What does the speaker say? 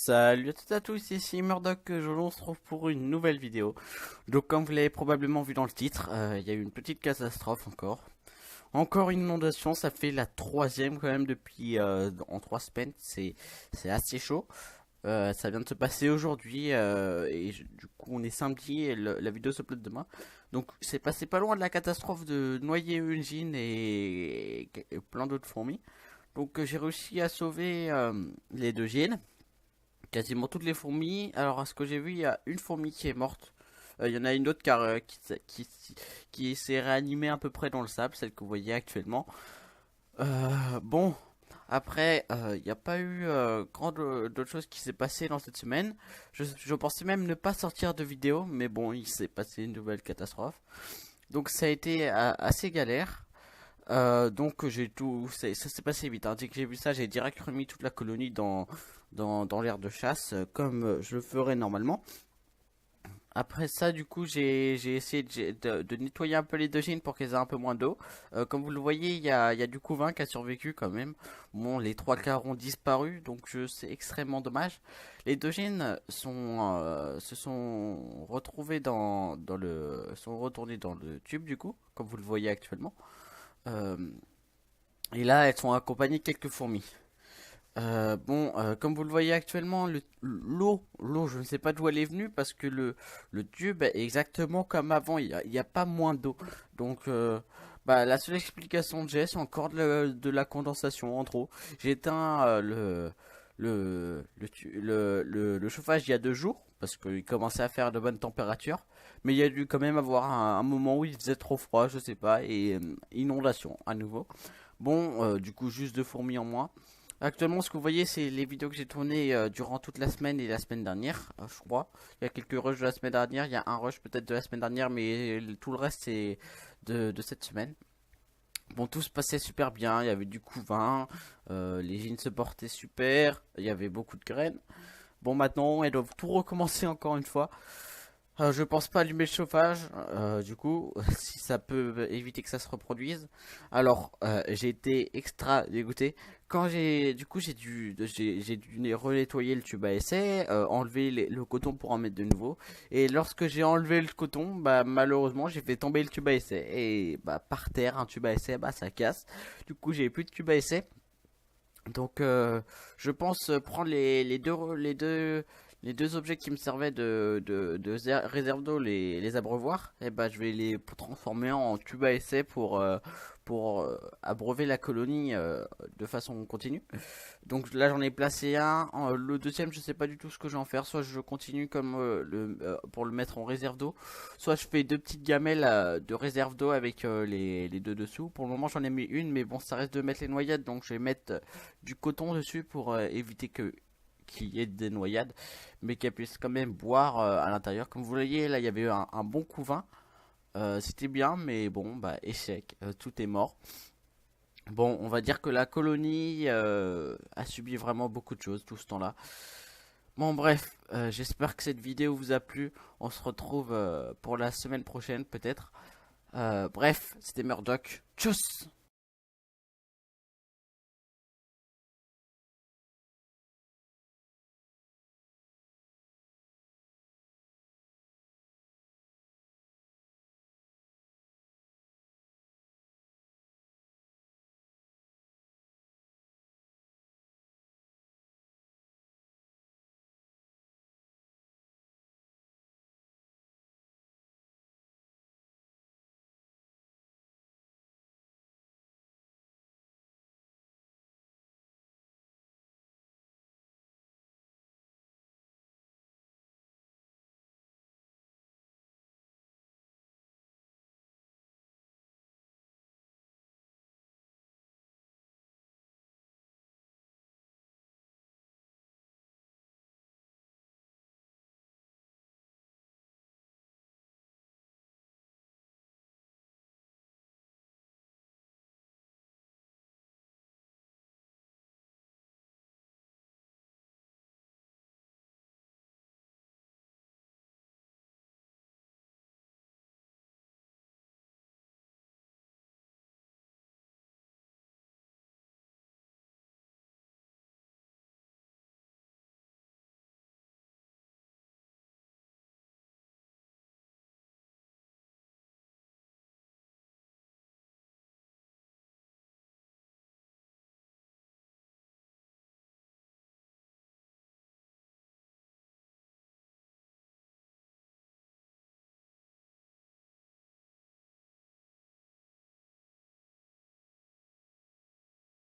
Salut à toutes et à tous, ici Murdoch, je vous retrouve pour une nouvelle vidéo. Donc comme vous l'avez probablement vu dans le titre, il y a eu une petite catastrophe encore. Encore une inondation, ça fait la troisième quand même depuis en 3 semaines, c'est assez chaud. Ça vient de se passer aujourd'hui du coup on est samedi et la vidéo se upload demain. Donc c'est passé pas loin de la catastrophe de noyer Eugene et plein d'autres fourmis. Donc j'ai réussi à sauver les deux gènes. Quasiment toutes les fourmis. Alors, à ce que j'ai vu, il y a une fourmi qui est morte. Il y en a une autre qui s'est réanimée à peu près dans le sable, celle que vous voyez actuellement. Bon, après, il n'y a pas eu d'autres choses qui s'est passé dans cette semaine. Je pensais même ne pas sortir de vidéo, mais bon, il s'est passé une nouvelle catastrophe. Donc ça a été assez galère. Donc j'ai tout, ça s'est passé vite, hein. Dès que j'ai vu ça, j'ai direct remis toute la colonie dans l'aire de chasse, comme je le ferais normalement. Après ça, du coup, j'ai essayé de nettoyer un peu les deux gènes pour qu'elles aient un peu moins d'eau. Comme vous le voyez, il y a du couvain qui a survécu quand même. Bon, les trois quarts ont disparu, donc c'est extrêmement dommage. Les deux gènes se sont retrouvés sont retournés dans le tube du coup, comme vous le voyez actuellement. Euh, et là, elles sont accompagnées de quelques fourmis. Comme vous le voyez actuellement, l'eau, je ne sais pas d'où elle est venue parce que le tube est exactement comme avant, il y a pas moins d'eau. Donc, la seule explication que j'ai, c'est encore de la condensation en trop. J'ai éteint le chauffage il y a 2 jours parce qu'il commençait à faire de bonnes températures. Mais il y a dû quand même avoir un moment où il faisait trop froid, je sais pas, et inondation à nouveau. Bon, du coup, juste 2 fourmis en moins. Actuellement, ce que vous voyez, c'est les vidéos que j'ai tournées durant toute la semaine et la semaine dernière, je crois. Il y a quelques rushs de la semaine dernière, il y a un rush peut-être de la semaine dernière, mais tout le reste c'est de cette semaine. Bon, tout se passait super bien, il y avait du couvain, les jeans se portaient super, il y avait beaucoup de graines. Bon, maintenant, elles doivent tout recommencer encore une fois. Je pense pas allumer le chauffage, du coup, si ça peut éviter que ça se reproduise. Alors, j'ai été extra dégoûté. Quand j'ai dû renettoyer le tube à essai, enlever le coton pour en mettre de nouveau. Et lorsque j'ai enlevé le coton, bah malheureusement j'ai fait tomber le tube à essai. Et bah par terre, un tube à essai, bah ça casse. Du coup, j'ai plus de tube à essai. Donc, je pense prendre les deux objets qui me servaient de réserve d'eau, les abreuvoirs, et bah, je vais les transformer en tube à essai pour abreuver la colonie de façon continue. Donc là, j'en ai placé un. Le deuxième, je sais pas du tout ce que je vais en faire. Soit je continue comme pour le mettre en réserve d'eau, soit je fais 2 petites gamelles de réserve d'eau avec les deux dessous. Pour le moment, j'en ai mis une, mais bon, ça reste de mettre les noyades, donc je vais mettre du coton dessus pour éviter qu'il y ait des noyades, mais qu'elle puisse quand même boire à l'intérieur. Comme vous voyez, là, il y avait eu un bon couvain. C'était bien, mais bon, bah, échec. Tout est mort. Bon, on va dire que la colonie a subi vraiment beaucoup de choses tout ce temps-là. Bon, bref, j'espère que cette vidéo vous a plu. On se retrouve pour la semaine prochaine, peut-être. Bref, c'était Murdoch. Tchuss!